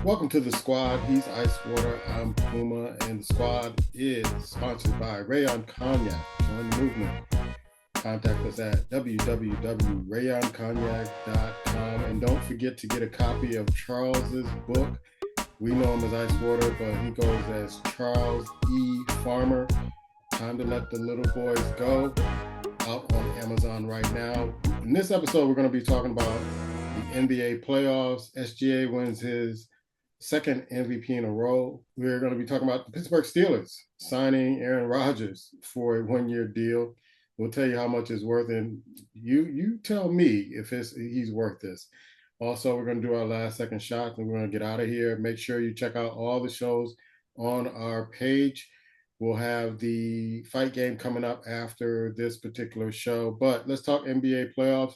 Welcome to the squad. He's Icewater, I'm Puma, and the squad is sponsored by Rayon Cognac. Join the movement. Contact us at www.rayoncognac.com. And don't forget to get a copy of Charles's book. We know him as Icewater, but he goes as Charles E. Farmer. Time to Let the Little Boys Go. Out on Amazon right now. In this episode, we're going to be talking about the NBA playoffs. SGA wins his second MVP in a row. We're going to be talking about the Pittsburgh Steelers signing Aaron Rodgers for a one-year deal. We'll tell you how much it's worth, and you tell me if he's worth this. Also, we're going to do our last second shot, and we're going to get out of here. Make sure you check out all the shows on our page. We'll have the fight game coming up after this particular show. But let's talk NBA playoffs.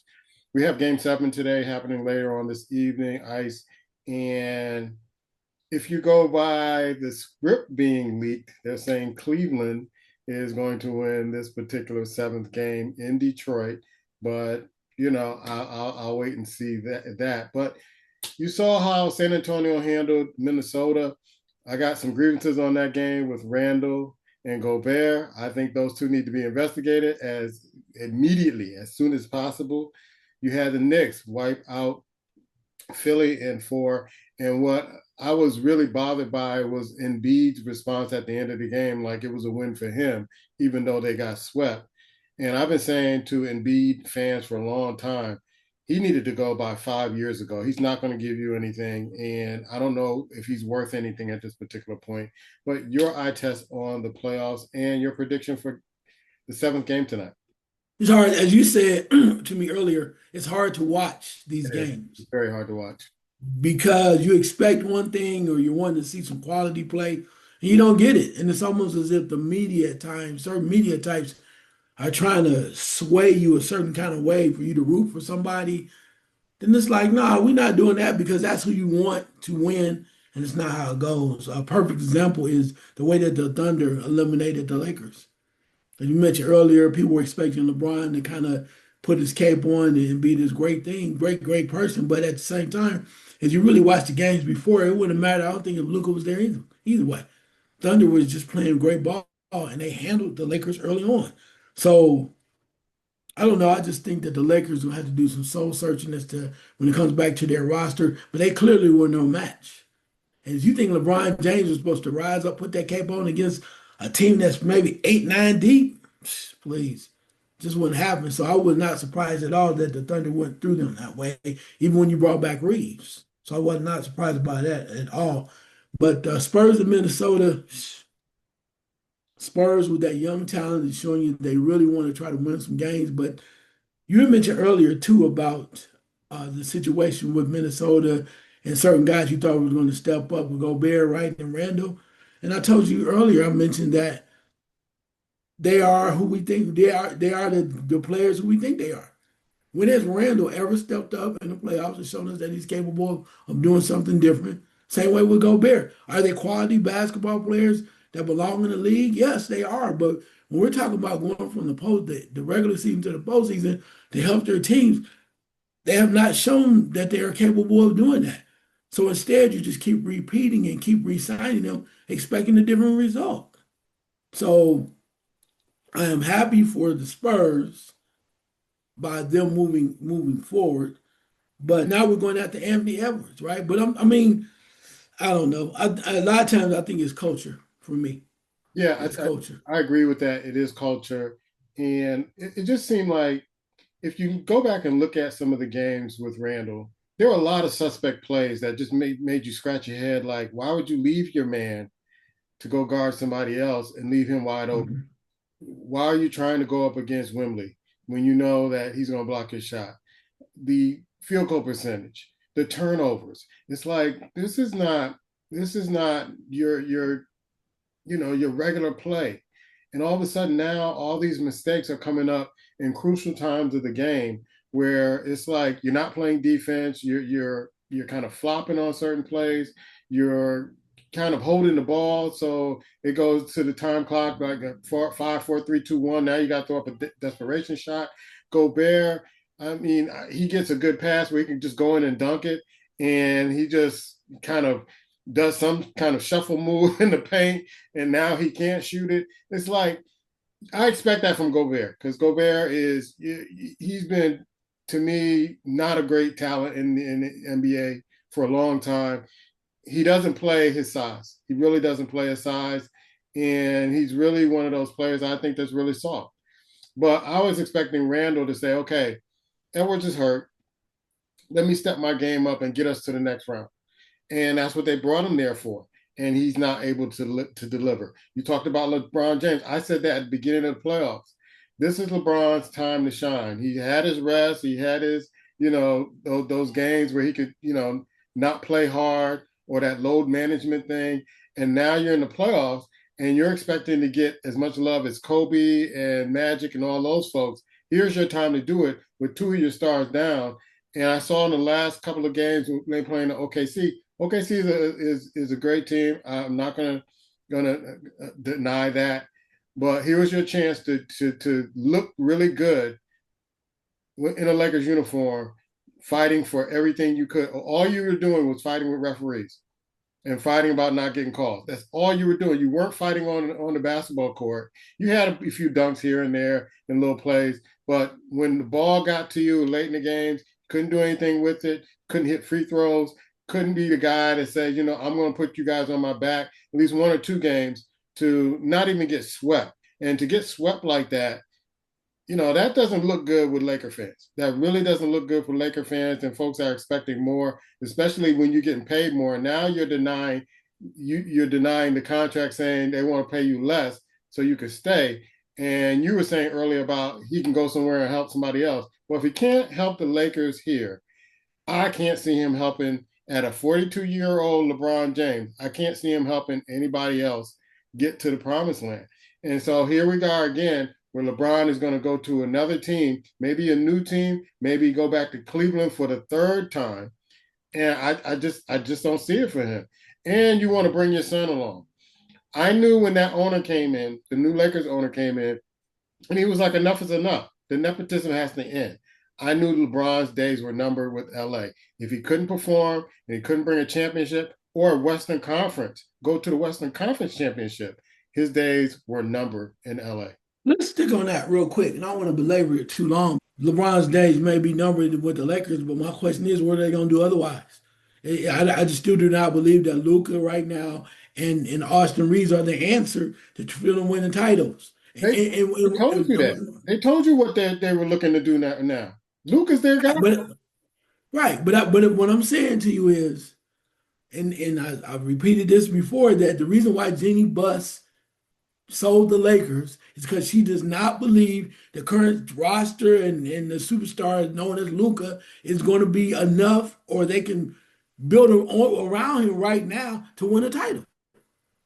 We have Game 7 today happening later on this evening, Ice. And if you go by the script being leaked, they're saying Cleveland is going to win this particular seventh game in Detroit. But, you know, I'll wait and see that. But you saw how San Antonio handled Minnesota. I got some grievances on that game with Randall and Gobert. I think those two need to be investigated as soon as possible. You had the Knicks wipe out Philly in 4. And what I was really bothered by was Embiid's response at the end of the game, like it was a win for him, even though they got swept. And I've been saying to Embiid fans for a long time, he needed to go by 5 years ago. He's not going to give you anything. And I don't know if he's worth anything at this particular point. But your eye test on the playoffs and your prediction for the seventh game tonight. It's hard, as you said to me earlier, it's hard to watch these games. It's very hard to watch. Because you expect one thing or you want to see some quality play, and you don't get it. And it's almost as if the media at times, certain media types are trying to sway you a certain kind of way for you to root for somebody. Then it's like, nah, we're not doing that because that's who you want to win, and it's not how it goes. A perfect example is the way that the Thunder eliminated the Lakers. As you mentioned earlier, people were expecting LeBron to kind of put his cape on and be this great thing, great person. But at the same time, if you really watched the games before, it wouldn't matter. I don't think if Luka was there either way. Thunder was just playing great ball, and they handled the Lakers early on. So I don't know. I just think that the Lakers will have to do some soul searching as to when it comes back to their roster. But they clearly were no match. And if you think LeBron James was supposed to rise up, put that cape on against a team that's maybe 8, 9 deep, please, just wouldn't happen. So I was not surprised at all that the Thunder went through them that way, even when you brought back Reeves. So I was not surprised by that at all. But Spurs in Minnesota, Spurs with that young talent is showing you they really want to try to win some games. But you had mentioned earlier, too, about the situation with Minnesota and certain guys you thought were going to step up with Gobert, right, and Randall. And I told you earlier, I mentioned that they are who we think they are. They are the players who we think they are. When has Randall ever stepped up in the playoffs and shown us that he's capable of doing something different? Same way with Gobert. Are they quality basketball players that belong in the league? Yes, they are. But when we're talking about going from the regular season to the postseason to help their teams, they have not shown that they are capable of doing that. So instead, you just keep repeating and keep re-signing them, expecting a different result. So I am happy for the Spurs by them moving forward. But now we're going after Anthony Edwards, right? But I don't know. A lot of times I think it's culture for me. Yeah, It's culture. I agree with that. It is culture. And it just seemed like if you go back and look at some of the games with Randall, there were a lot of suspect plays that just made you scratch your head like, why would you leave your man to go guard somebody else and leave him wide open? Mhm. Why are you trying to go up against Wembley when you know that he's going to block your shot? The field goal percentage, the turnovers. It's like this is not your regular play. And all of a sudden now all these mistakes are coming up in crucial times of the game where it's like you're not playing defense, you're kind of flopping on certain plays, you're kind of holding the ball, so it goes to the time clock like 5, 4, 3, 2, 1. Now you got to throw up a desperation shot. Gobert, I mean, he gets a good pass where he can just go in and dunk it, and he just kind of does some kind of shuffle move in the paint, and now he can't shoot it. It's like I expect that from Gobert because Gobert is he's been to me not a great talent in the NBA for a long time. He doesn't play his size. He really doesn't play his size, and he's really one of those players I think that's really soft. But I was expecting Randall to say, "Okay, Edwards is hurt. Let me step my game up and get us to the next round." And that's what they brought him there for. And he's not able to deliver. You talked about LeBron James. I said that at the beginning of the playoffs. This is LeBron's time to shine. He had his rest. He had his, those games where he could, not play hard or that load management thing. And now you're in the playoffs and you're expecting to get as much love as Kobe and Magic and all those folks. Here's your time to do it with two of your stars down. And I saw in the last couple of games when they playing the OKC. OKC is a great team. I'm not gonna deny that, but here was your chance to look really good in a Lakers uniform, fighting for everything you could. All you were doing was fighting with referees and fighting about not getting calls. That's all you were doing. You weren't fighting on the basketball court. You had a few dunks here and there and little plays, but when the ball got to you late in the games, couldn't do anything with it. Couldn't hit free throws. Couldn't be the guy that said, I'm going to put you guys on my back at least one or two games to not even get swept. And to get swept like that, that doesn't look good with Laker fans. That really doesn't look good for Laker fans, and folks are expecting more, especially when you're getting paid more. Now you're denying the contract, saying they want to pay you less so you can stay. And you were saying earlier about he can go somewhere and help somebody else. Well, if he can't help the Lakers here, I can't see him helping at a 42-year-old LeBron James. I can't see him helping anybody else get to the promised land. And so here we are again, where LeBron is going to go to another team, maybe a new team, maybe go back to Cleveland for the third time. And I just don't see it for him. And you want to bring your son along. I knew when that owner came in, the new Lakers owner came in, and he was like, enough is enough. The nepotism has to end. I knew LeBron's days were numbered with LA. If he couldn't perform and he couldn't bring a championship or a Western Conference, go to the Western Conference championship, his days were numbered in LA. Let's stick on that real quick, and I don't want to belabor it too long. LeBron's days may be numbered with the Lakers, but my question is, what are they going to do otherwise? I just still do not believe that Luka right now and Austin Reeves are the answer to film winning titles. They told you that. They told you what they were looking to do now. Luka's their guy. But right, but what I'm saying to you is, and I've repeated this before, that the reason why Jeannie Buss sold the Lakers is because she does not believe the current roster and the superstar known as Luka is going to be enough, or they can build around him right now to win a title.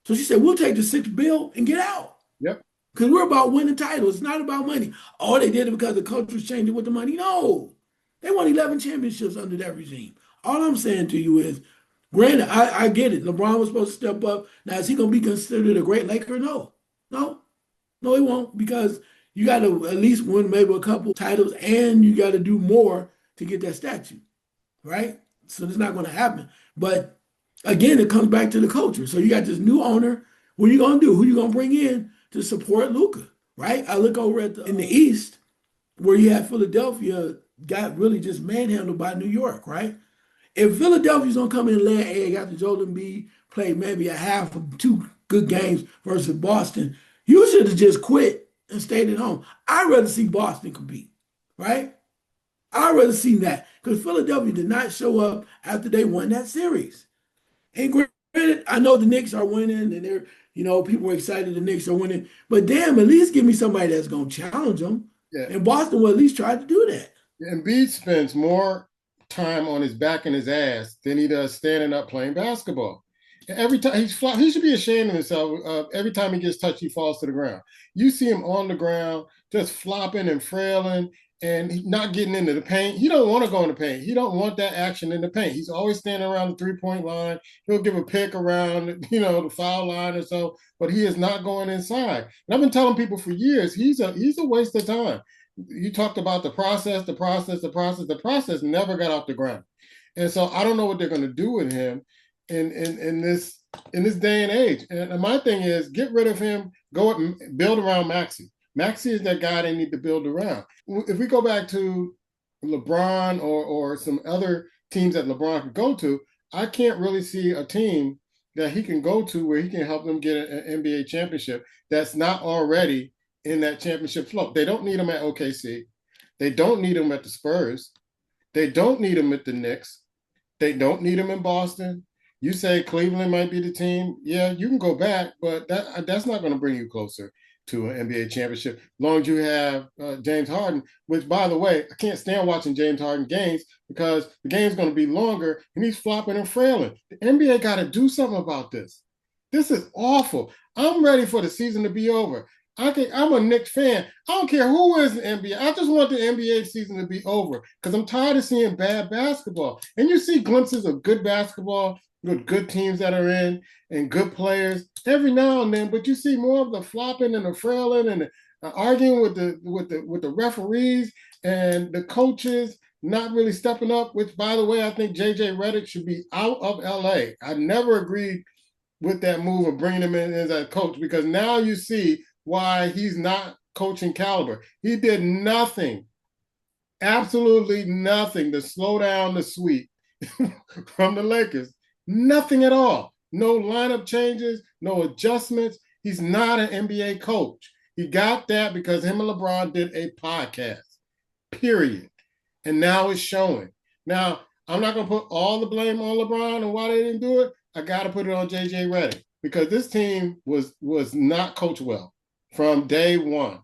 So she said, "We'll take the $6 billion and get out." Yep. Because we're about winning titles. It's not about money. Oh, they did it because the culture was changing with the money. No. They won 11 championships under that regime. All I'm saying to you is, granted, I get it. LeBron was supposed to step up. Now, is he going to be considered a great Laker? No. No. No, he won't, because you got to at least win maybe a couple titles, and you got to do more to get that statue, right? So it's not going to happen. But again, it comes back to the culture. So you got this new owner. What are you going to do? Who are you going to bring in to support Luka, right? I look over in the East, where you have Philadelphia got really just manhandled by New York, right? If Philadelphia's gonna come in and lay an egg after Joel Embiid played maybe a half of two good games versus Boston, you should have just quit and stayed at home. I'd rather see Boston compete, right? I'd rather see that, because Philadelphia did not show up after they won that series. And granted, I know the Knicks are winning, and people are excited the Knicks are winning, but damn, at least give me somebody that's gonna challenge them. Yeah. And Boston will at least try to do that. Embiid spends more time on his back and his ass than he does standing up playing basketball. And every time he should be ashamed of himself. Every time he gets touched, he falls to the ground. You see him on the ground, just flopping and frailing and not getting into the paint. He don't want to go in the paint. He don't want that action in the paint. He's always standing around the three-point line. He'll give a pick around, the foul line or so, but he is not going inside. And I've been telling people for years, he's a waste of time. You talked about the process never got off the ground. And so I don't know what they're going to do with him in this day and age. And my thing is, get rid of him. Go build around Maxey. Maxey is that guy they need to build around. If we go back to LeBron or some other teams that LeBron could go to, I can't really see a team that he can go to where he can help them get an NBA championship that's not already in that championship flow. They don't need him at OKC. They don't need him at the Spurs. They don't need him at the Knicks. They don't need him in Boston. You say Cleveland might be the team. Yeah, you can go back, but that's not going to bring you closer to an NBA championship. As long as you have James Harden, which, by the way, I can't stand watching James Harden games because the game's going to be longer and he's flopping and frailing. The NBA got to do something about this. This is awful. I'm ready for the season to be over. I'm a Knicks fan. I don't care who is in the NBA. I just want the NBA season to be over because I'm tired of seeing bad basketball. And you see glimpses of good basketball with good teams that are in and good players every now and then, but you see more of the flopping and the frailing and the arguing with the referees and the coaches not really stepping up. Which, by the way, I think JJ Redick should be out of LA. I never agreed with that move of bringing him in as a coach because now you see why he's not coaching caliber. He did nothing, absolutely nothing to slow down the sweep from the Lakers. Nothing at all. No lineup changes, no adjustments. He's not an NBA coach. He got that because him and LeBron did a podcast, period. And now it's showing. Now, I'm not going to put all the blame on LeBron and why they didn't do it. I got to put it on JJ Redick because this team was not coached well from day one.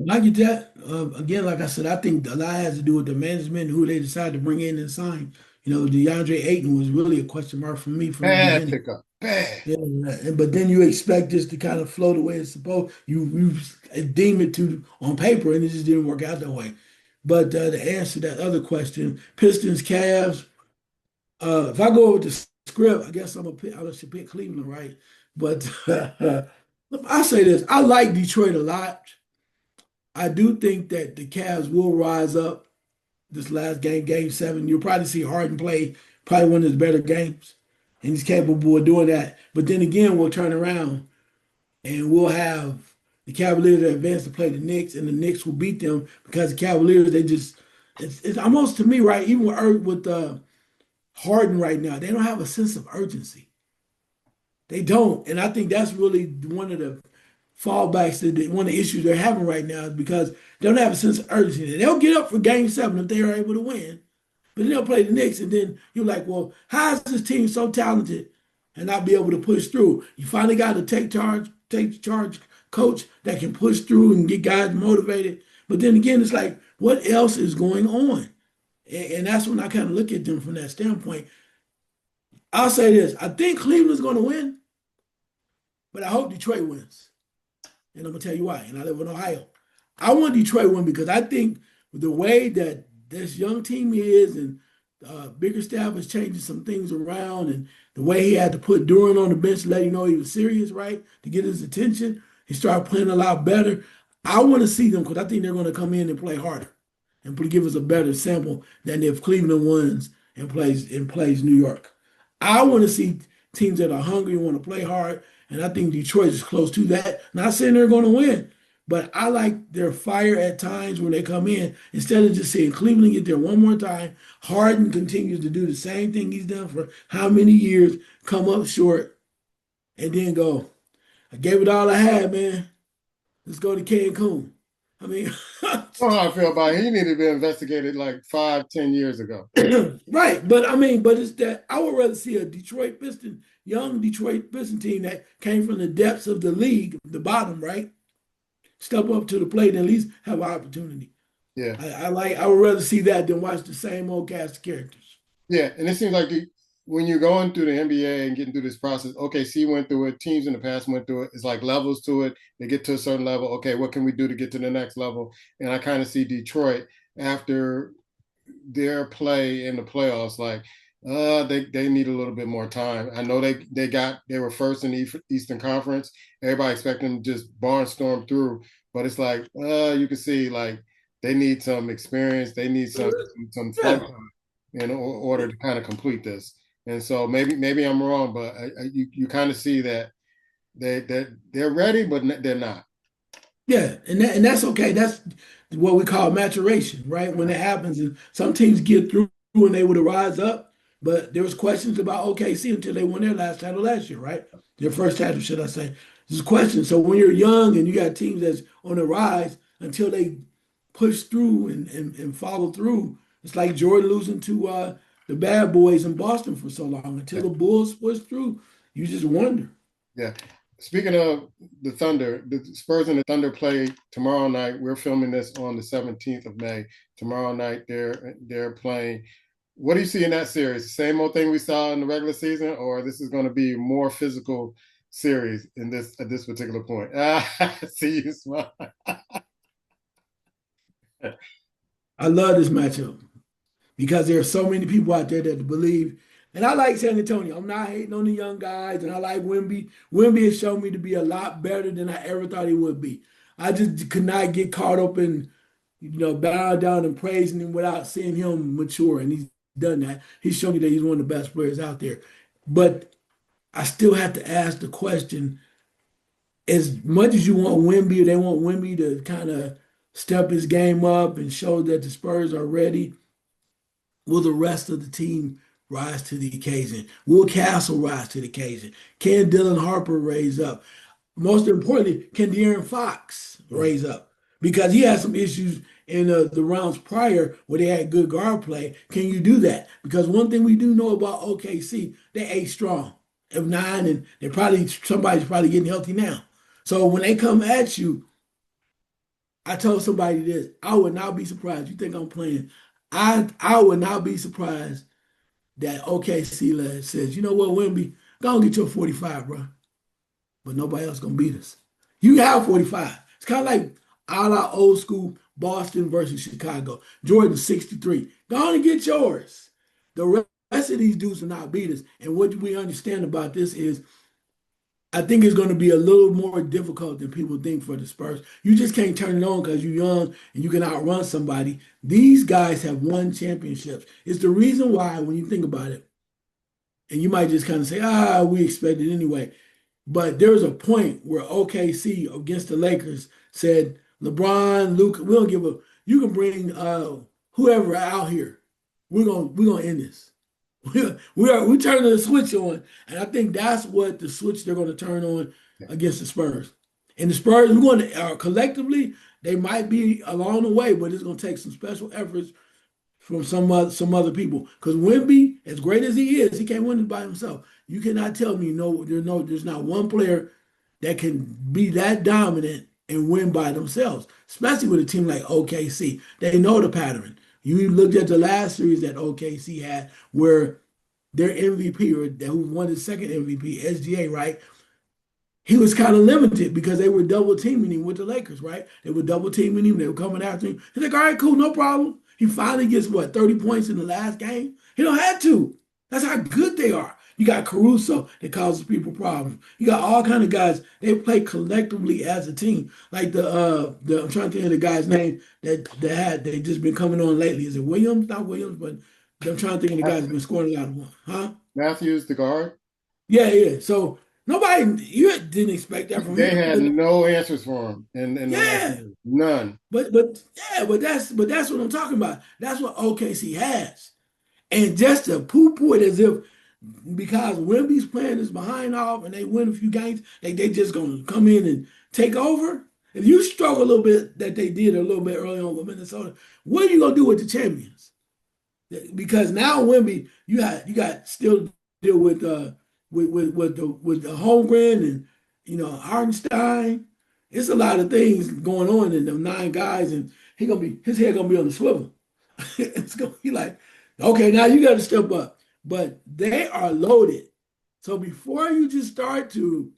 I get that. Again, like I said, I think a lot has to do with the management, who they decide to bring in and sign. DeAndre Ayton was really a question mark for me from the Bad beginning. pickup. Bad. Yeah, but then you expect this to kind of flow the way it's supposed. You deem it to on paper, and it just didn't work out that way. But to answer that other question, Pistons, Cavs. If I go with the script, I guess I should pick Cleveland, right? But I say this: I like Detroit a lot. I do think that the Cavs will rise up this last game, game seven. You'll probably see Harden play probably one of his better games, and he's capable of doing that. But then again, we'll turn around and we'll have the Cavaliers that advance to play the Knicks, and the Knicks will beat them because the Cavaliers, it's almost to me, right? Even with Harden right now, they don't have a sense of urgency. They don't. And I think that's really one of the fallbacks, one of the issues they're having right now is because they don't have a sense of urgency. They'll get up for game seven if they are able to win, but then they'll play the Knicks, and then you're like, well, how is this team so talented and not be able to push through? You finally got a take charge coach that can push through and get guys motivated. But then again, it's like, what else is going on? And that's when I kind of look at them from that standpoint. I'll say this: I think Cleveland's going to win, but I hope Detroit wins. And I'm gonna tell you why. And I live in Ohio. I want Detroit to win because I think the way that this young team is, and bigger staff is changing some things around, and the way he had to put Duran on the bench to let him know he was serious, right, to get his attention. He started playing a lot better. I want to see them because I think they're going to come in and play harder and give us a better sample than if Cleveland wins and plays New York. I want to see teams that are hungry and want to play hard, and I think Detroit is close to that. Not saying they're going to win, but I like their fire at times when they come in. Instead of just saying Cleveland get there one more time, Harden continues to do the same thing he's done for how many years, come up short, and then go, I gave it all I had, man. Let's go to Cancun. I mean, I don't know how I feel about it. He needed to be investigated like 5, 10 years ago. right. But it's that I would rather see a young Detroit Piston team that came from the depths of the league, the bottom, right? Step up to the plate and at least have an opportunity. Yeah. I would rather see that than watch the same old cast of characters. Yeah. And it seems like when you're going through the NBA and getting through this process, OKC went through it, teams in the past went through it. It's like levels to it. They get to a certain level. Okay, what can we do to get to the next level? And I kind of see Detroit after their play in the playoffs, like they need a little bit more time. I know they were first in the Eastern Conference. Everybody expected them to just barnstorm through, but it's like you can see like they need some experience. They need some Yeah. fun time. in order to kind of complete this. And so maybe I'm wrong, but you kind of see that they're ready, but they're not. Yeah, and that's okay. That's what we call maturation, right? When it happens, and some teams get through and they would rise up, but there was questions about OKC until they won their last title last year, right? Their first title, should I say? There's questions. So when you're young and you got teams that's on the rise until they push through and follow through, it's like Jordan losing to the bad boys in Boston for so long. Until Yeah. the Bulls push through, you just wonder. Yeah. Speaking of the Thunder, the Spurs and the Thunder play tomorrow night. We're filming this on the 17th of May. Tomorrow night they're playing. What do you see in that series? Same old thing we saw in the regular season, or this is going to be a more physical series in this at this particular point? See you smile. I love this matchup, because there are so many people out there that believe. And I like San Antonio. I'm not hating on the young guys, and I like Wimby. Wimby has shown me to be a lot better than I ever thought he would be. I just could not get caught up in, bowing down and praising him without seeing him mature, and he's done that. He's shown me that he's one of the best players out there. But I still have to ask the question: as much as you want Wimby, they want Wimby to kind of step his game up and show that the Spurs are ready. Will the rest of the team rise to the occasion? Will Castle rise to the occasion? Can Dylan Harper raise up? Most importantly, can De'Aaron Fox raise up? Because he had some issues in the rounds prior where they had good guard play. Can you do that? Because one thing we do know about OKC, they ate strong of nine, and somebody's probably getting healthy now. So when they come at you, I told somebody this. I would not be surprised. You think I'm playing? I would not be surprised that OKC says, you know what, Wimby, go and get your 45, bro. But nobody else gonna beat us. You have 45. It's kind of like a la old school Boston versus Chicago. Jordan 63. Go on and get yours. The rest of these dudes will not beat us. And what we understand about this is I think it's going to be a little more difficult than people think for the Spurs. You just can't turn it on because you're young and you can outrun somebody. These guys have won championships. It's the reason why, when you think about it, and you might just kind of say, we expect it anyway. But there was a point where OKC against the Lakers said, LeBron, Luka, we don't give a, you can bring whoever out here. We're gonna end this. We're turning the switch on, and I think that's what the switch they're going to turn on against the Spurs. And the Spurs, we're going to collectively, they might be along the way, but it's going to take some special efforts from some other people. Because Wemby, as great as he is, he can't win it by himself. You cannot tell me there's not one player that can be that dominant and win by themselves, especially with a team like OKC. They know the pattern. You looked at the last series that OKC had where their MVP, or who won the second MVP, SGA, right? He was kind of limited because they were double teaming him with the Lakers, right? They were double teaming him. They were coming after him. He's like, all right, cool, no problem. He finally gets, 30 points in the last game? He don't have to. That's how good they are. You got Caruso that causes people problems. You got all kind of guys. They play collectively as a team. Like the I'm trying to think of the guy's name that they just been coming on lately. Is it Williams? Not Williams, but I'm trying to think of the guys that been scoring a lot of one. Huh? Matthews, the guard. Yeah, yeah. So nobody, you didn't expect that from They him. had no answers for him in the last Yeah, year. None. but that's what I'm talking about. That's what OKC has. And just to poo-poo it as if because Wemby's playing is behind off and they win a few games, they just gonna come in and take over. If you struggle a little bit that they did a little bit early on with Minnesota, what are you gonna do with the champions? Because now Wemby, you got still deal with the Holmgren and Hartenstein. It's a lot of things going on in them nine guys, and his head gonna be on the swivel. It's gonna be like, okay, now you got to step up. But they are loaded. So before you just start to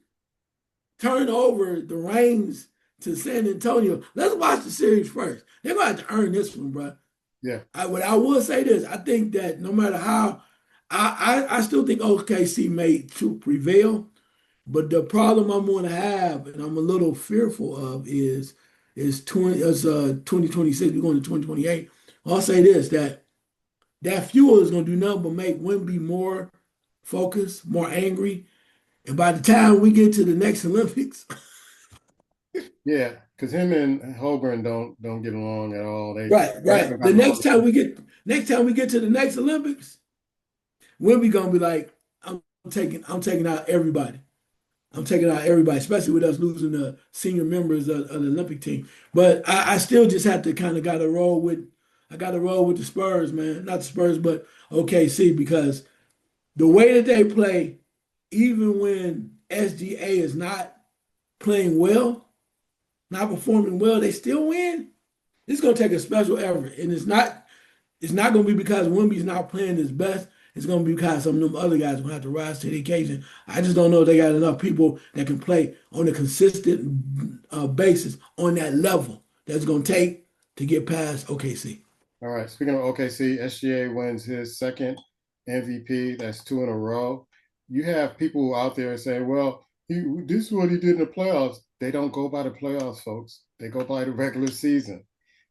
turn over the reins to San Antonio, let's watch the series first. They're gonna have to earn this one, bro. Yeah. I will say this. I think that no matter how, I still think OKC made to prevail. But the problem I'm going to have, and I'm a little fearful of, is 2026. We're going to 2028. I'll say this: that that fuel is going to do nothing but make Wimby more focused, more angry. And by the time we get to the next Olympics, Yeah, because him and Holborn don't get along at all. right, They haven't right. The gotten along. next time we get to the next Olympics, Wimby gonna be like, I'm taking out everybody. I'm taking out everybody, especially with us losing the senior members of the Olympic team. But I still just have to kind of got to roll with. I got to roll with the Spurs, man. Not the Spurs, but OKC because the way that they play, even when SGA is not playing well, not performing well, they still win. It's gonna take a special effort, and it's not going to be because Wimby's not playing his best. It's going to be because some of them other guys are going to have to rise to the occasion. I just don't know if they got enough people that can play on a consistent basis on that level that's going to take to get past OKC. All right. Speaking of OKC, SGA wins his second MVP. That's two in a row. You have people out there saying, "Well, this is what he did in the playoffs." They don't go by the playoffs, folks. They go by the regular season,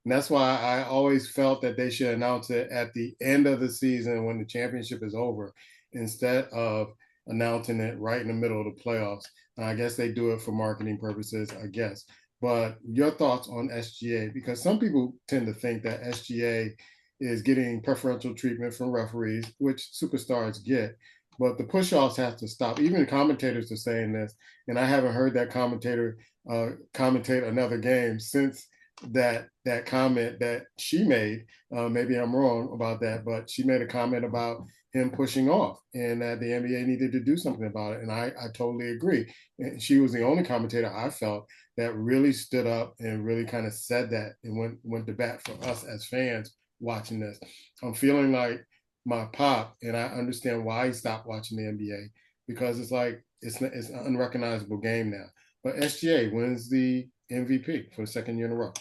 and that's why I always felt that they should announce it at the end of the season when the championship is over, instead of announcing it right in the middle of the playoffs. And I guess they do it for marketing purposes, I guess. But your thoughts on SGA? Because some people tend to think that SGA is getting preferential treatment from referees, which superstars get. But the push-offs have to stop. Even commentators are saying this, and I haven't heard that commentator commentate another game since that comment that she made. Maybe I'm wrong about that, but she made a comment about him pushing off, and that the NBA needed to do something about it. And I totally agree. And she was the only commentator I felt that really stood up and really kind of said that and went to bat for us as fans watching this. I'm feeling like my pop, and I understand why he stopped watching the NBA because it's like it's an unrecognizable game now. But SGA wins the MVP for the second year in a row.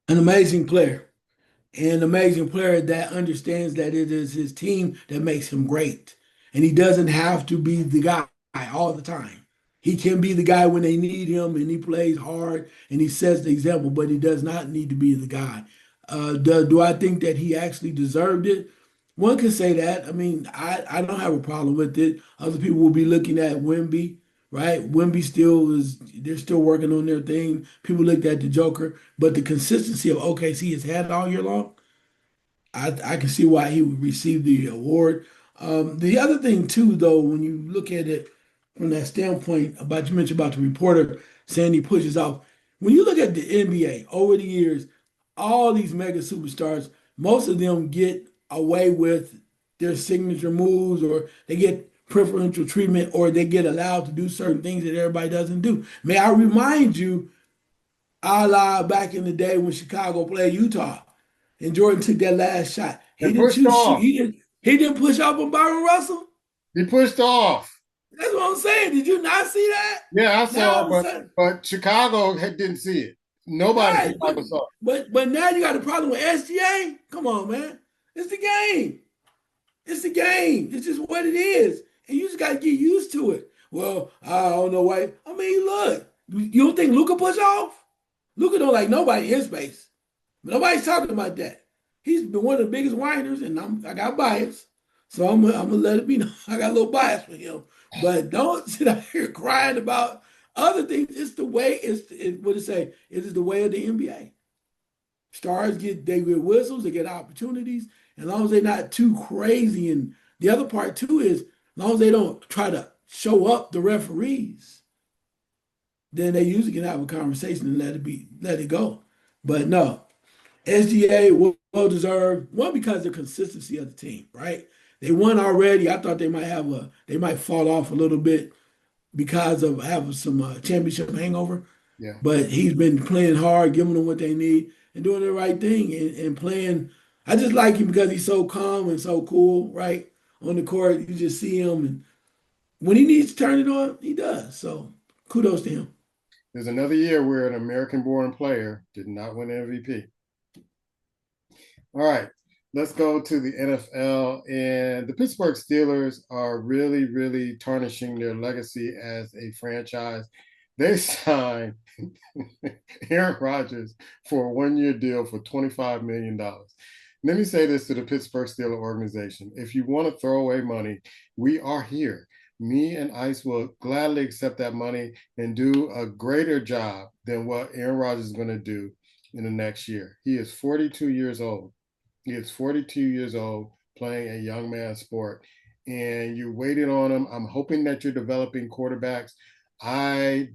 An amazing player. An amazing player that understands that it is his team that makes him great. And he doesn't have to be the guy all the time. He can be the guy when they need him and he plays hard and he sets the example, but he does not need to be the guy. Do I think that he actually deserved it? One can say that. I mean, I don't have a problem with it. Other people will be looking at Wimby, right? Wimby still is, they're still working on their thing. People looked at the Joker, but the consistency of OKC has had all year long. I can see why he would receive the award. The other thing too, though, when you look at it from that standpoint about you mentioned about the reporter saying he pushes off. When you look at the NBA over the years, all these mega superstars, most of them get away with their signature moves, or they get preferential treatment, or they get allowed to do certain things that everybody doesn't do. May I remind you, a la back in the day when Chicago played Utah and Jordan took that last shot. He And didn't pushed choose shoot. off. He didn't push up on Byron Russell. He pushed off. That's what I'm saying. Did you not see that? Yeah, I Now saw all it, of a sudden, but Chicago didn't see it. Nobody in right? Chicago saw it. But now you got a problem with SGA. Come on, man. It's the game. It's the game. It's just what it is, and you just got to get used to it. Well, I don't know why. I mean, look. You don't think Luca push off? Luca don't like nobody in space. Nobody's talking about that. He's been one of the biggest whiners, and I got bias, so I'm gonna let it be known. I got a little bias for him, but don't sit out here crying about other things. It's the way. What it say? It is the way of the NBA. Stars they get whistles, they get opportunities, as long as they're not too crazy. And the other part too is, as long as they don't try to show up the referees, then they usually can have a conversation and let it go. But no, SGA well deserved. One, because of the consistency of the team, right? They won already. I thought they might fall off a little bit because of having some championship hangover. Yeah. But he's been playing hard, giving them what they need, and doing the right thing and playing. I just like him because he's so calm and so cool, right? On the court, you just see him, and when he needs to turn it on, he does. So kudos to him. There's another year where an American-born player did not win MVP. All right, let's go to the NFL. And the Pittsburgh Steelers are really, really tarnishing their legacy as a franchise. They signed Aaron Rodgers for a one-year deal for $25 million. let me say this to the Pittsburgh Steelers organization. If you want to throw away money, we are here. Me and Ice will gladly accept that money and do a greater job than what Aaron Rodgers is going to do in the next year. He is 42 years old. He is 42 years old playing a young man's sport, and you waited on him. I'm hoping that you're developing quarterbacks. I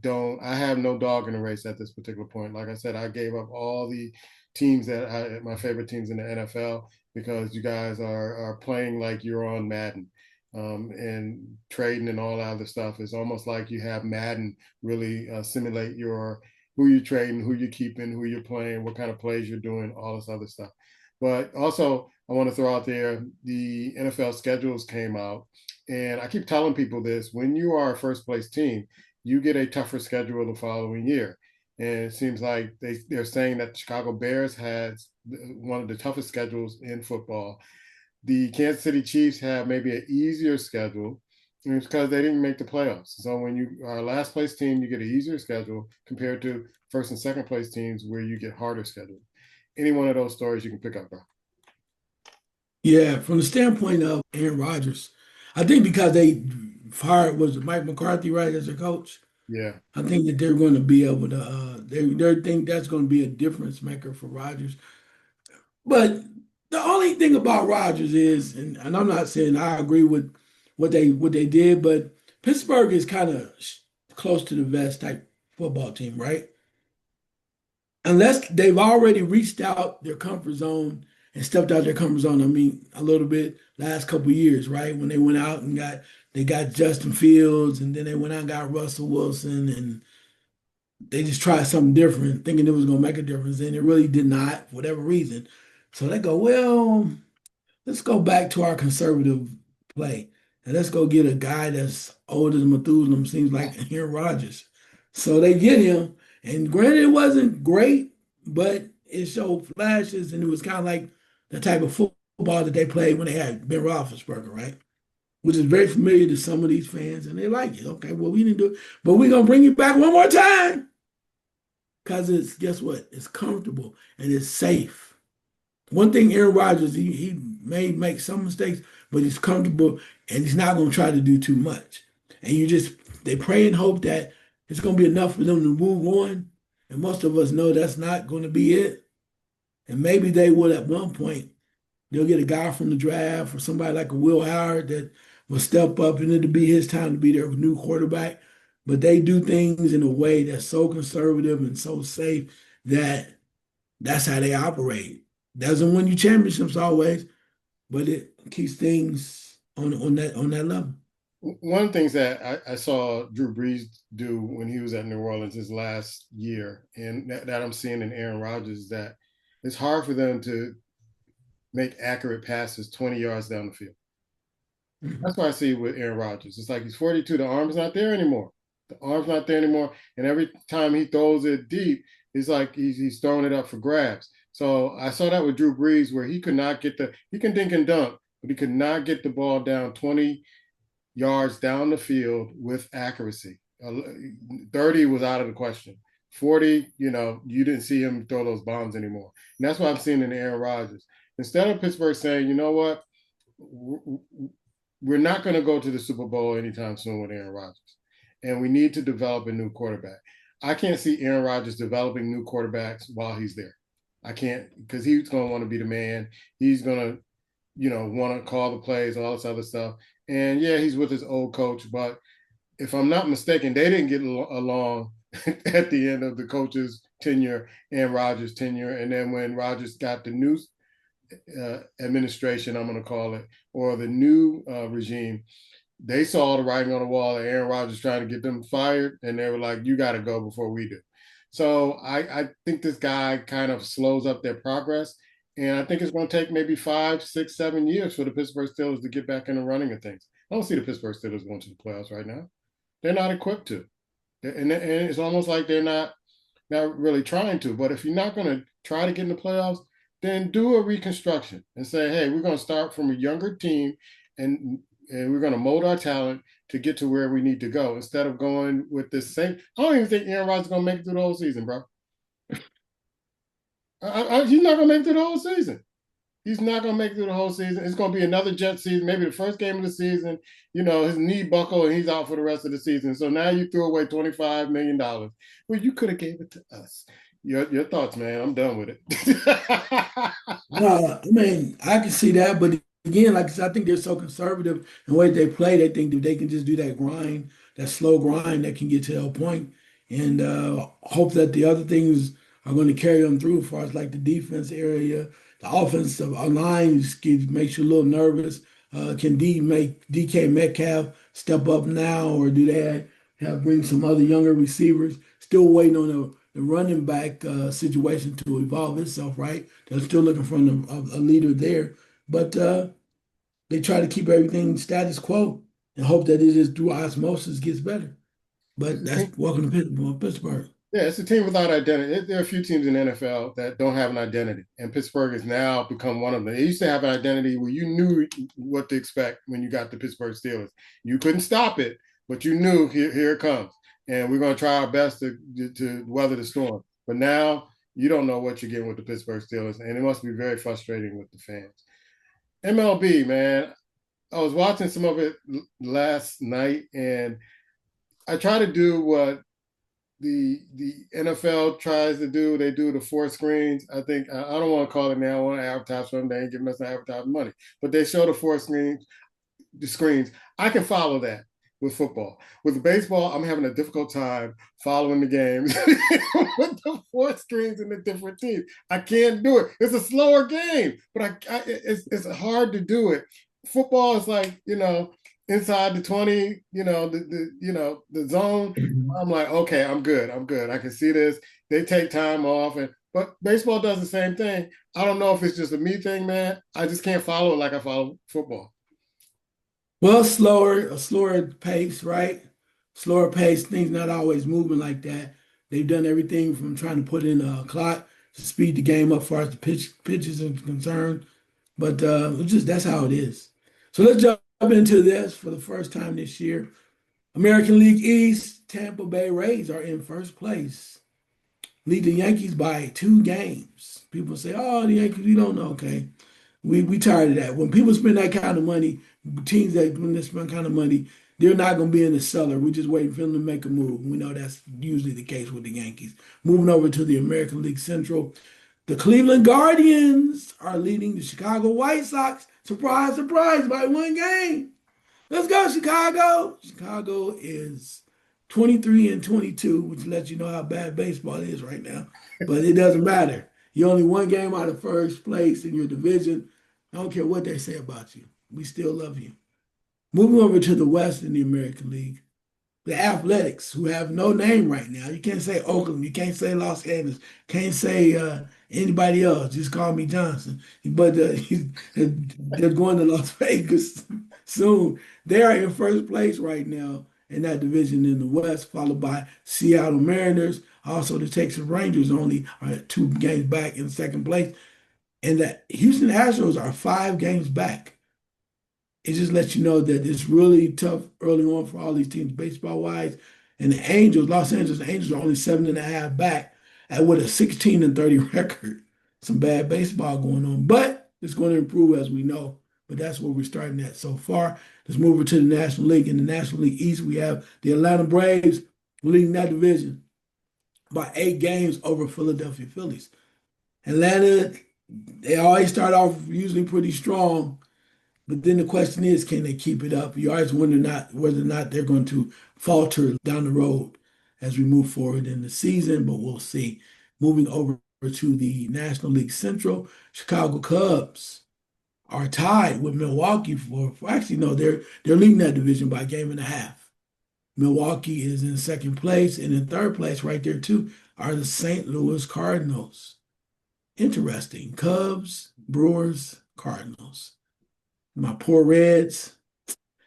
have no dog in the race at this particular point. Like I said, I gave up all the teams my favorite teams in the NFL because you guys are playing like you're on Madden. And trading and all that other stuff. It's almost like you have Madden really simulate your who you're trading, who you're keeping, who you're playing, what kind of plays you're doing, all this other stuff. But also, I want to throw out there the NFL schedules came out, and I keep telling people this: when you are a first place team, you get a tougher schedule the following year. And it seems like they're saying that the Chicago Bears has one of the toughest schedules in football. The Kansas City Chiefs have maybe an easier schedule, and it's because they didn't make the playoffs. So when you are a last place team, you get an easier schedule compared to first and second place teams where you get harder schedule. Any one of those stories you can pick up, bro. Yeah, from the standpoint of Aaron Rodgers, I think because they fired was it Mike McCarthy right as their coach. Yeah. I think that they're going to be able to. They think that's going to be a difference maker for Rodgers. But the only thing about Rodgers is, and I'm not saying I agree with what they did, but Pittsburgh is kind of close to the best type football team, right? Unless they've already reached out their comfort zone and stepped out their comfort zone. I mean, a little bit last couple of years, right? When they went out and got Justin Fields, and then they went out and got Russell Wilson, and they just tried something different, thinking it was going to make a difference, and it really did not, for whatever reason. So they go, well, let's go back to our conservative play. And let's go get a guy that's older than Methuselah, seems like Aaron Rodgers. So they get him. And granted, it wasn't great, but it showed flashes, and it was kind of like the type of football that they played when they had Ben Roethlisberger, right? Which is very familiar to some of these fans, and they like it. Okay, well, we didn't do it, but we're gonna bring you back one more time because it's guess what? It's comfortable and it's safe. One thing Aaron Rodgers, he may make some mistakes, but he's comfortable and he's not going to try to do too much. And they pray and hope that it's going to be enough for them to move on. And most of us know that's not going to be it. And maybe they will at one point. They'll get a guy from the draft or somebody like a Will Howard that will step up and it'll be his time to be their new quarterback. But they do things in a way that's so conservative and so safe that that's how they operate. Doesn't win you championships always, but it keeps things on that level. One of the things that I saw Drew Brees do when he was at New Orleans his last year, and that I'm seeing in Aaron Rodgers, is that it's hard for them to make accurate passes 20 yards down the field. That's Mhm. what I see with Aaron Rodgers. It's like he's 42. The arm's not there anymore. The arm's not there anymore. And every time he throws it deep, it's like he's throwing it up for grabs. So I saw that with Drew Brees where he could not he can dink and dunk, but he could not get the ball down 20 yards down the field with accuracy. 30 was out of the question. 40, you didn't see him throw those bombs anymore. And that's what I'm seeing in Aaron Rodgers. Instead of Pittsburgh saying, you know what, we're not going to go to the Super Bowl anytime soon with Aaron Rodgers, and we need to develop a new quarterback. I can't see Aaron Rodgers developing new quarterbacks while he's there. I can't because he's going to want to be the man. He's going to, want to call the plays, all this other stuff. And yeah, he's with his old coach, but if I'm not mistaken, they didn't get along at the end of the coach's tenure and Rodgers' tenure. And then when Rodgers got the new administration, I'm going to call it, or the new regime, they saw the writing on the wall that Aaron Rodgers trying to get them fired, and they were like, "You got to go before we do." So I think this guy kind of slows up their progress, and I think it's going to take maybe 5, 6, 7 years for the Pittsburgh Steelers to get back in the running of things. I don't see the Pittsburgh Steelers going to the playoffs right now. They're not equipped to, and it's almost like they're not really trying to. But if you're not going to try to get in the playoffs, then do a reconstruction and say, hey, we're going to start from a younger team and we're going to mold our talent to get to where we need to go instead of going with this same. I don't even think Aaron Rodgers is going to make it through the whole season, bro. He's not going to make it through the whole season. He's not going to make it through the whole season. It's going to be another Jet season, maybe the first game of the season. His knee buckle and he's out for the rest of the season. So now you threw away $25 million. Well, you could have gave it to us. Your thoughts, man. I'm done with it. No, I mean, I can see that, but again, like I said, I think they're so conservative in the way they play. They think that they can just do that grind, that slow grind that can get to that point, and hope that the other things are going to carry them through as far as like the defense area, the offensive line makes you a little nervous. Can DK Metcalf step up now, or do they have bring some other younger receivers? Still waiting on the running back situation to evolve itself, right? They're still looking for a leader there, but they try to keep everything status quo and hope that it just through osmosis gets better. But that's welcome to Pittsburgh. Yeah, it's a team without identity. There are a few teams in the NFL that don't have an identity, and Pittsburgh has now become one of them. They used to have an identity where you knew what to expect when you got the Pittsburgh Steelers. You couldn't stop it, but you knew here it comes, and we're going to try our best to weather the storm. But now you don't know what you're getting with the Pittsburgh Steelers, and it must be very frustrating with the fans. MLB, man, I was watching some of it last night, and I try to do what the NFL tries to do. They do the four screens. I think I don't want to call it now. I want to advertise for them. They ain't giving us no advertising money, but they show the four screens. The screens. I can follow that with football. With baseball, I'm having a difficult time following the games with the four screens and the different teams. I can't do it. It's a slower game, but it's hard to do it. Football is like inside the 20, the zone. I'm like, okay, I'm good. I'm good. I can see this. They take time off, but baseball does the same thing. I don't know if it's just a me thing, man. I just can't follow it like I follow football. Well, a slower pace, right? Slower pace, things not always moving like that. They've done everything from trying to put in a clock to speed the game up as far as the pitches are concerned. But it's just that's how it is. So let's jump into this for the first time this year. American League East, Tampa Bay Rays are in first place. Lead the Yankees by 2 games. People say, "Oh, the Yankees, we don't know." Okay, we tired of that. When people spend that kind of money, teams that when they spend kind of money, they're not going to be in the cellar. We're just waiting for them to make a move. We know that's usually the case with the Yankees. Moving over to the American League Central, the Cleveland Guardians are leading the Chicago White Sox. Surprise, surprise, by 1 game. Let's go, Chicago. Chicago is 23 and 22, which lets you know how bad baseball is right now. But it doesn't matter. You're only 1 game out of first place in your division. I don't care what they say about you. We still love you. Moving over to the West in the American League, the Athletics, who have no name right now. You can't say Oakland. You can't say Los Angeles. Can't say anybody else. Just call me Johnson. But they're going to Las Vegas soon. They are in first place right now in that division in the West, followed by Seattle Mariners. Also, the Texas Rangers only are 2 games back in second place. And the Houston Astros are 5 games back. It just lets you know that it's really tough early on for all these teams, baseball wise. And the Angels, Los Angeles Angels, are only 7.5 back at with a 16 and 30 record. Some bad baseball going on, but it's going to improve as we know. But that's where we're starting at so far. Let's move over to the National League. In the National League East, we have the Atlanta Braves leading that division by 8 games over Philadelphia Phillies. Atlanta, they always start off usually pretty strong. But then the question is, can they keep it up? You always wonder not whether or not they're going to falter down the road as we move forward in the season, but we'll see. Moving over to the National League Central, Chicago Cubs are tied with Milwaukee for actually no, they're leading that division by a game and a half. Milwaukee is in second place, and in third place, right there too, are the St. Louis Cardinals. Interesting. Cubs, Brewers, Cardinals. My poor Reds,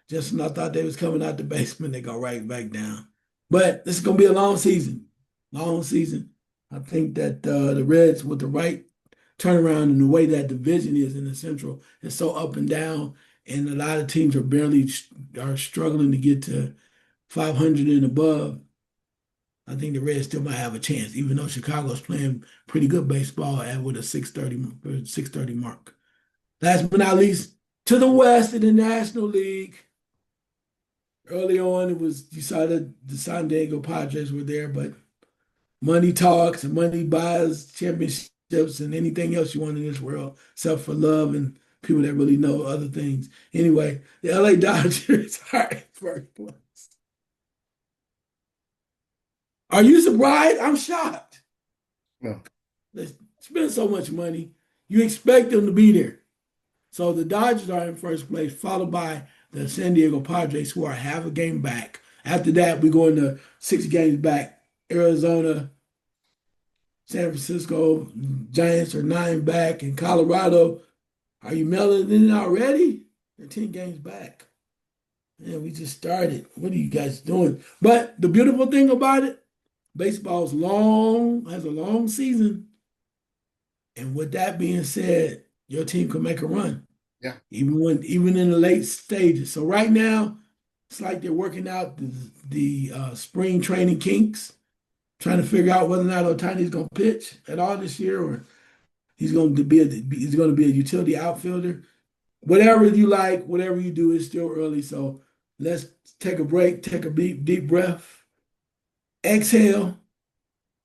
just when I thought they was coming out the basement, they go right back down. But this is going to be a long season. Long season. I think that the Reds, with the right turnaround and the way that division is in the Central, is so up and down, and a lot of teams are struggling to get to 500 and above. I think the Reds still might have a chance, even though Chicago's playing pretty good baseball at with a 630 mark. Last but not least, to the West in the National League. Early on, it was you saw the San Diego Padres were there, but money talks and money buys championships and anything else you want in this world, except for love and people that really know other things. Anyway, the LA Dodgers are in first place. Are you surprised? I'm shocked. No. They spend so much money. You expect them to be there. So the Dodgers are in first place, followed by the San Diego Padres, who are half a game back. After that, we go into 6 games back. Arizona, San Francisco Giants are 9 back, and Colorado, are you melting in already? They're 10 games back. Man, we just started. What are you guys doing? But the beautiful thing about it, baseball's long, has a long season. And with that being said, your team can make a run, Yeah. even in the late stages. So right now, it's like they're working out the spring training kinks, trying to figure out whether or not Otani's going to pitch at all this year, or he's going to be a utility outfielder. Whatever you like, whatever you do, it's still early. So let's take a break, take a deep breath, exhale,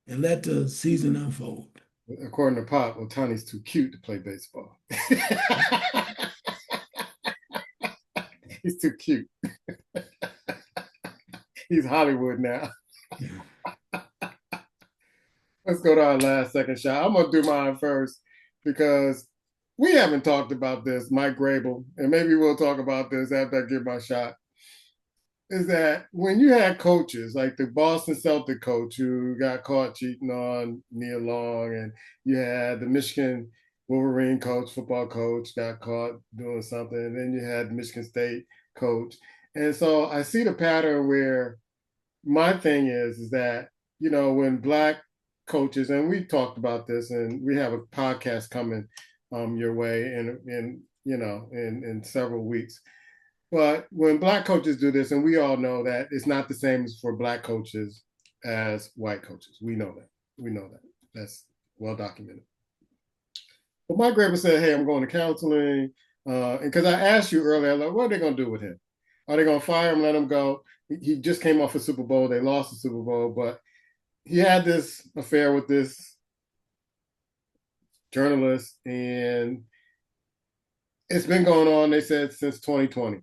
and let the season unfold. According to Pop, Otani's too cute to play baseball. He's too cute. He's Hollywood now. Let's go to our last second shot. I'm gonna do mine first because we haven't talked about this, Mike Grable, and maybe we'll talk about this after I give my shot. Is that when you had coaches like the Boston Celtic coach who got caught cheating on Neil Long, and you had the Michigan Wolverine coach, football coach, got caught doing something, and then you had the Michigan State coach. And so I see the pattern where my thing is that, when black coaches, and we talked about this, and we have a podcast coming your way in several weeks. But when black coaches do this, and we all know that it's not the same as for black coaches as white coaches. We know that. We know that. That's well documented. But Mike Graber said, "Hey, I'm going to counseling," and because I asked you earlier, like, what are they going to do with him? Are they going to fire him, let him go? He just came off a Super Bowl. They lost the Super Bowl, but he had this affair with this journalist, and it's been going on, they said, since 2020.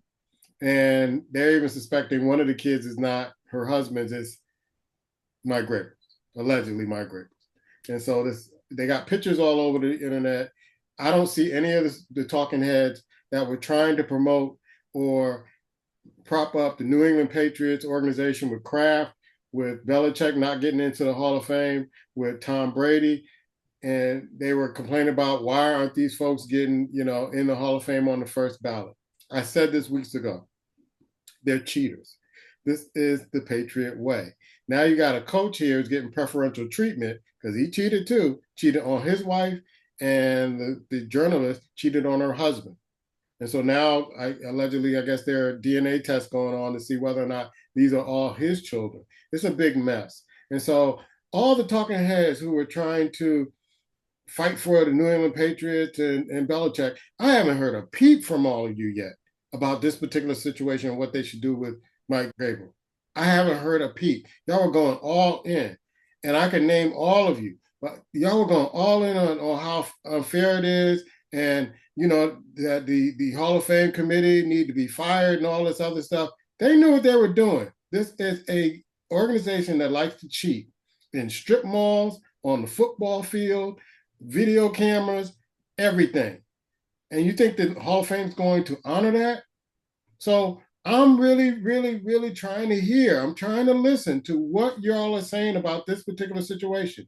And they're even suspecting one of the kids is not her husband's, it's Mike Graber, allegedly Mike Graber. And so they got pictures all over the internet. I don't see any of the talking heads that were trying to promote or prop up the New England Patriots organization with Kraft, with Belichick not getting into the Hall of Fame, with Tom Brady. And they were complaining about why aren't these folks getting, in the Hall of Fame on the first ballot. I said this weeks ago. They're cheaters. This is the Patriot way. Now you got a coach here who's getting preferential treatment because he cheated too, cheated on his wife, and the journalist cheated on her husband. And so now, allegedly, I guess there are DNA tests going on to see whether or not these are all his children. It's a big mess. And so all the talking heads who were trying to fight for the New England Patriots and Belichick, I haven't heard a peep from all of you yet about this particular situation and what they should do with Mike Grable. I haven't heard a peep. Y'all were going all in. And I can name all of you, but y'all were going all in on how unfair it is, and that the Hall of Fame committee need to be fired and all this other stuff. They knew what they were doing. This is a organization that likes to cheat in strip malls, on the football field, video cameras, everything. And you think the Hall of Fame is going to honor that? So I'm really, really, really trying to hear. I'm trying to listen to what y'all are saying about this particular situation.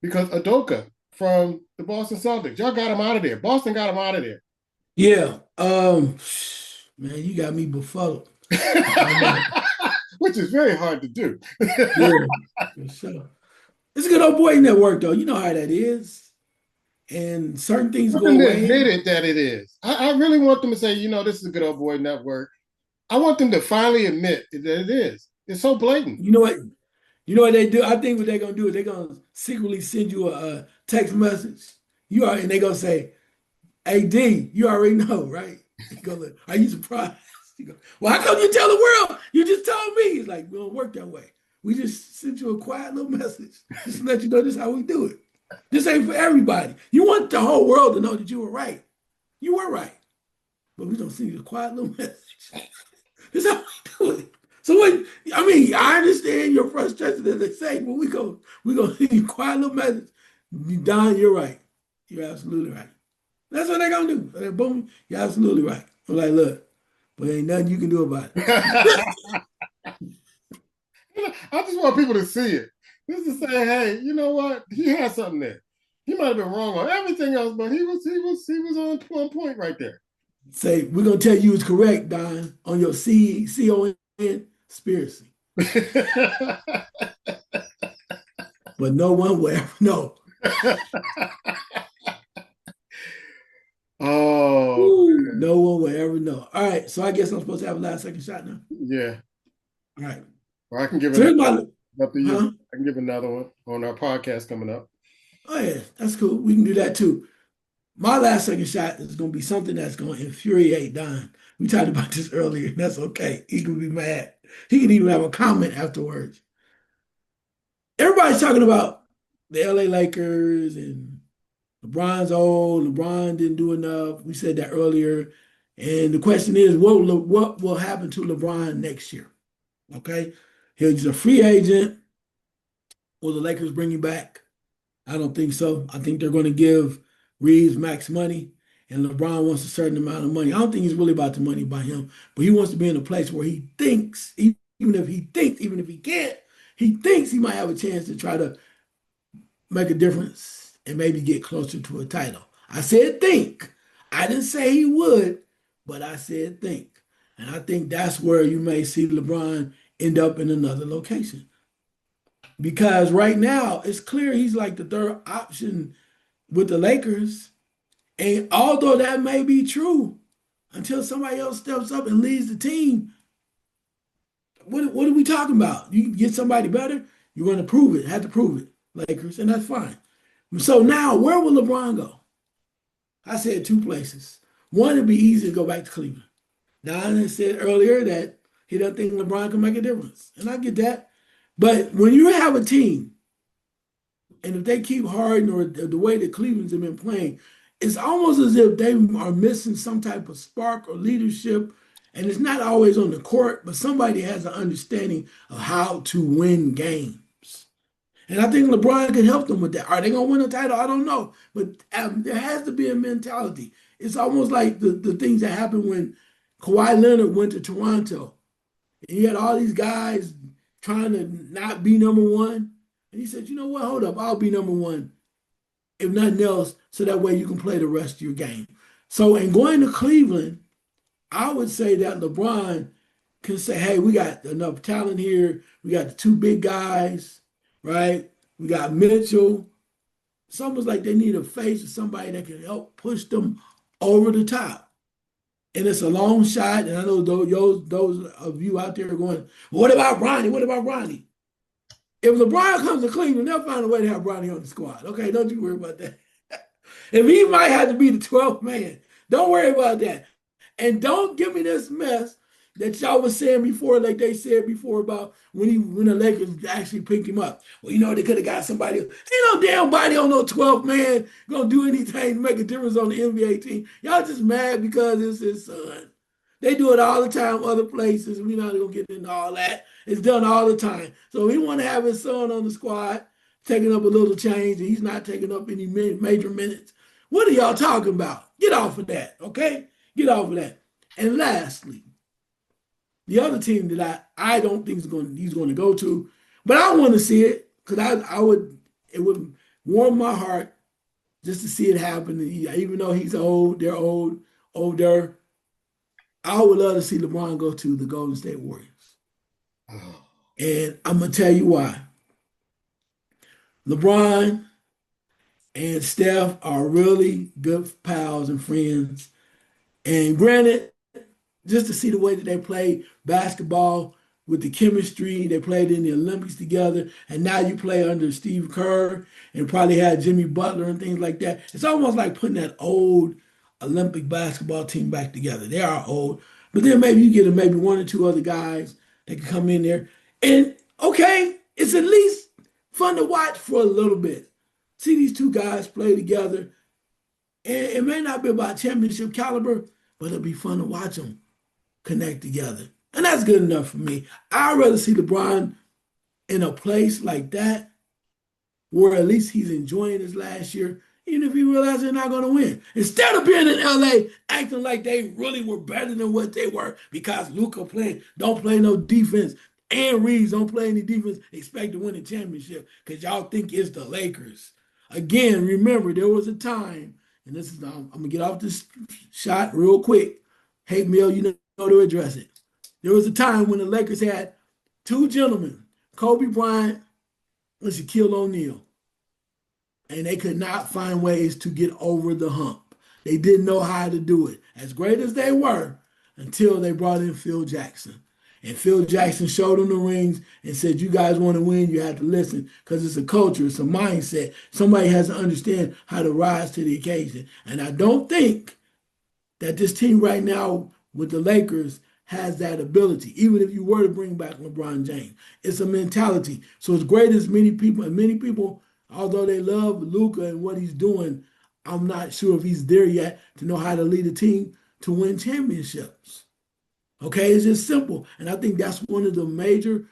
Because Udoka from the Boston Celtics, y'all got him out of there. Boston got him out of there. Yeah. Man, you got me befuddled. Which is very hard to do. Yeah, for sure. It's a good old boy network, though. You know how that is. And certain things I go want them to away. admit it that it is. I really want them to say, this is a good old boy network. I want them to finally admit that it is. It's so blatant. You know what? You know what they do? I think what they're gonna do is they're gonna secretly send you a text message. And they're gonna say, AD, you already know, right? He goes, are you surprised? He goes, well, how come you tell the world? You just told me. He's like, we don't work that way. We just sent you a quiet little message just to let you know this is how we do it. This ain't for everybody. You want the whole world to know that you were right. You were right. But we don't send you a quiet little message. This is how we do it. So what I mean, I understand your frustration as they say, but we gonna send you a quiet little message. Don, you're right. You're absolutely right. That's what they're gonna do. They're boom, you're absolutely right. I'm like, look, but ain't nothing you can do about it. I just want people to see it. Just to say, hey, you know what? He had something there. He might have been wrong on everything else, but he was on point right there. Say, we're gonna tell you it's correct, Don, on your CON conspiracy. But no one will ever know. Oh, Ooh, no one will ever know. All right, so I guess I'm supposed to have a last second shot now. yeah. All right. Or I can give So it here's my up to you. huh? I can give another one on our podcast coming up. Oh yeah, that's cool. We can do that too. My last second shot is gonna be something that's gonna infuriate Don. We talked about this earlier, and that's okay. He can be mad. He can even have a comment afterwards. Everybody's talking about the LA Lakers and LeBron's old. LeBron didn't do enough. We said that earlier. And the question is, what will happen to LeBron next year? Okay. He's a free agent. Will the Lakers bring him back? I don't think so. I think they're going to give Reeves max money, and LeBron wants a certain amount of money. I don't think he's really about the money by him, but he wants to be in a place where he thinks, even if he can't, he thinks he might have a chance to try to make a difference and maybe get closer to a title. I said think. I didn't say he would, but I said think. And I think that's where you may see LeBron end up in another location. Because right now, it's clear he's like the third option with the Lakers. And although that may be true, until somebody else steps up and leads the team, what are we talking about? You get somebody better, you're going to prove it, have to prove it, Lakers, and that's fine. So now, where will LeBron go? I said two places. One, it'd be easy to go back to Cleveland. Don said earlier that he doesn't think LeBron can make a difference, and I get that. But when you have a team, and if they keep Harden or the way that Cleveland's have been playing, it's almost as if they are missing some type of spark or leadership. And it's not always on the court, but somebody has an understanding of how to win games. And I think LeBron can help them with that. Are they going to win a title? I don't know. But there has to be a mentality. It's almost like the things that happened when Kawhi Leonard went to Toronto. And you had all these guys trying to not be number one. And he said, you know what? Hold up. I'll be number one, if nothing else, so that way you can play the rest of your game. So in going to Cleveland, I would say that LeBron can say, hey, we got enough talent here. We got the two big guys, right? We got Mitchell. It's almost like they need a face of somebody that can help push them over the top. And it's a long shot. And I know those of you out there are going, what about Ronnie? What about Ronnie? If LeBron comes to Cleveland, they'll find a way to have Ronnie on the squad. Okay, don't you worry about that. If he might have to be the 12th man, don't worry about that. And don't give me this mess that y'all was saying before, like they said before about when the Lakers actually picked him up. Well, they could have got somebody else. Ain't no damn body on no 12th man gonna do anything to make a difference on the NBA team. Y'all just mad because it's his son. They do it all the time, other places. We're not gonna get into all that. It's done all the time. So he want to have his son on the squad, taking up a little change, and he's not taking up any major minutes. What are y'all talking about? Get off of that, okay? Get off of that. And lastly, the other team that I don't think he's going to go to, but I want to see it because it would warm my heart just to see it happen. Even though he's old, they're older. I would love to see LeBron go to the Golden State Warriors. And I'm gonna tell you why. LeBron and Steph are really good pals and friends. And granted, just to see the way that they play basketball with the chemistry, they played in the Olympics together, and now you play under Steve Kerr and probably had Jimmy Butler and things like that. It's almost like putting that old Olympic basketball team back together. They are old, but then maybe you get maybe one or two other guys that can come in there, and okay, it's at least fun to watch for a little bit. See these two guys play together, and it may not be about championship caliber, but it'll be fun to watch them connect together, and that's good enough for me. I'd rather see LeBron in a place like that where at least he's enjoying his last year, even if he realizes they're not going to win. Instead of being in LA acting like they really were better than what they were because Luka don't play no defense, and Reeves don't play any defense, expect to win a championship because y'all think it's the Lakers. Again, remember, there was a time, and this is, I'm going to get off this shot real quick. Hate mail, you know to address it. There was a time when the Lakers had two gentlemen, Kobe Bryant and Shaquille O'Neal, and they could not find ways to get over the hump. They didn't know how to do it, as great as they were, until they brought in Phil Jackson. And Phil Jackson showed them the rings and said, you guys want to win, you have to listen, because it's a culture, it's a mindset. Somebody has to understand how to rise to the occasion. And I don't think that this team right now with the Lakers has that ability, even if you were to bring back LeBron James. It's a mentality. So as great as many people, although they love Luka and what he's doing, I'm not sure if he's there yet to know how to lead a team to win championships. Okay, it's just simple. And I think that's one of the major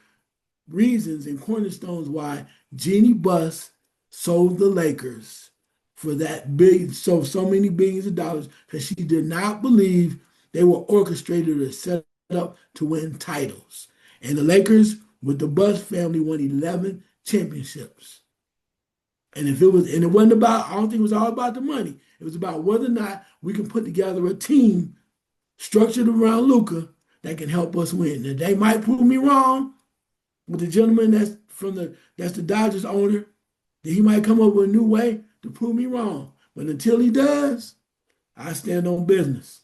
reasons and cornerstones why Jeannie Buss sold the Lakers for that big, so many billions of dollars, because she did not believe they were orchestrated or set up to win titles. And the Lakers, with the Buss family, won 11 championships. And it wasn't about, I don't think it was all about the money. It was about whether or not we can put together a team structured around Luka that can help us win. Now, they might prove me wrong with the gentleman that's the Dodgers owner, that he might come up with a new way to prove me wrong. But until he does, I stand on business.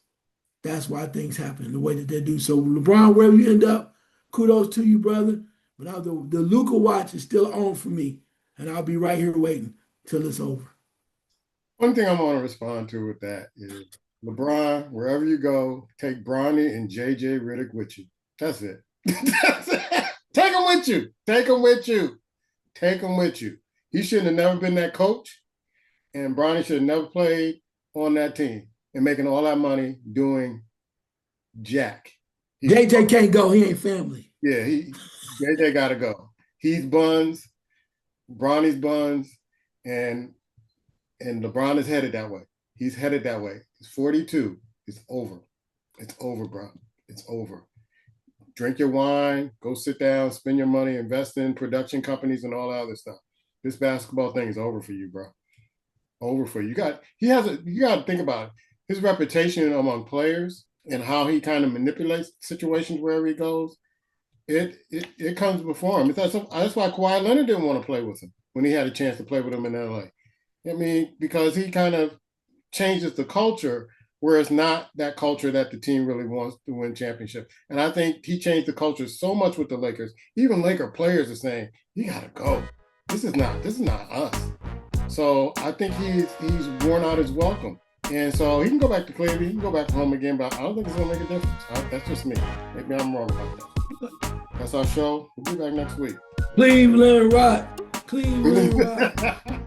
That's why things happen the way that they do. So LeBron, wherever you end up, kudos to you, brother. But the Luka watch is still on for me, and I'll be right here waiting till it's over. One thing I want to respond to with that is, LeBron, wherever you go, take Bronny and JJ Redick with you. That's it. That's it. Take them with you. Take them with you. Take them with you. He shouldn't have never been that coach, and Bronny should have never played on that team and making all that money doing jack. JJ can't go. He ain't family. Yeah, JJ got to go. He's buns, Bronny's buns, and LeBron is headed that way. He's headed that way. He's 42. It's over. It's over, bro. It's over. Drink your wine, go sit down, spend your money, invest in production companies and all that other stuff. This basketball thing is over for you, bro. Over for you. You got to think about it. His reputation among players and how he kind of manipulates situations wherever he goes. It comes before him. That's why Kawhi Leonard didn't want to play with him when he had a chance to play with him in LA. I mean, because he kind of changes the culture where it's not that culture that the team really wants to win championship. And I think he changed the culture so much with the Lakers. Even Laker players are saying, you got to go. This is not us. So I think he's worn out his welcome. And so he can go back to Cleveland, he can go back home again, but I don't think it's going to make a difference. That's just me. Maybe I'm wrong about that. That's our show. We'll be back next week. Cleveland Rock. Cleveland Rock.